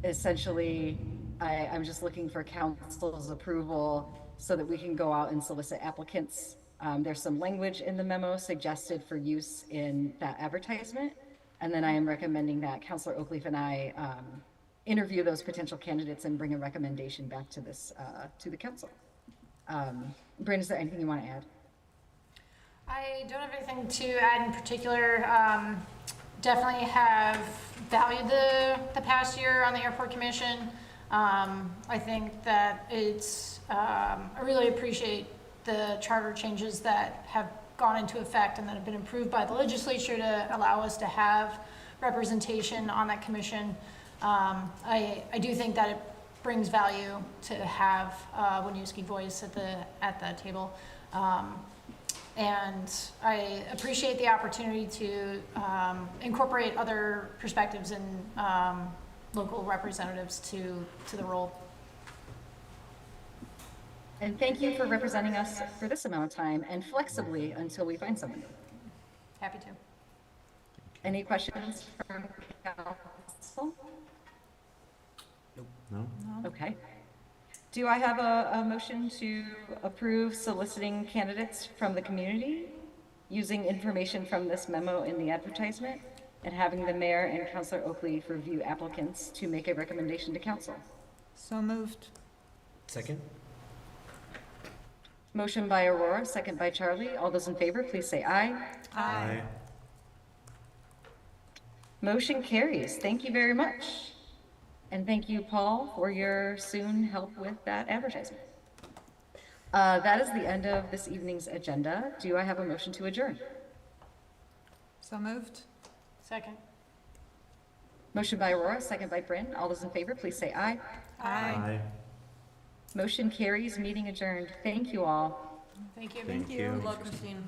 essentially, I'm just looking for council's approval so that we can go out and solicit applicants. There's some language in the memo suggested for use in that advertisement. And then I am recommending that Councilor Oakleaf and I interview those potential candidates and bring a recommendation back to this, to the council. Brandon, is there anything you want to add? I don't have anything to add in particular. Definitely have valued the past year on the airport commission. I think that it's, I really appreciate the charter changes that have gone into effect and that have been approved by the legislature to allow us to have representation on that commission. I do think that it brings value to have Winooski voice at the table. And I appreciate the opportunity to incorporate other perspectives and local representatives to the role. And thank you for representing us for this amount of time and flexibly until we find someone. Happy to. Any questions from council? No? Okay. Do I have a motion to approve soliciting candidates from the community, using information from this memo in the advertisement, and having the mayor and Councilor Oakley review applicants to make a recommendation to council? So moved. Second? Motion by Aurora, second by Charlie. All those in favor, please say aye. Aye. Motion carries. Thank you very much. And thank you, Paul, for your soon help with that advertisement. That is the end of this evening's agenda. Do I have a motion to adjourn? So moved. Second. Motion by Aurora, second by Bryn. All those in favor, please say aye. Aye. Motion carries. Meeting adjourned. Thank you all. Thank you. Thank you. Good luck, Christine.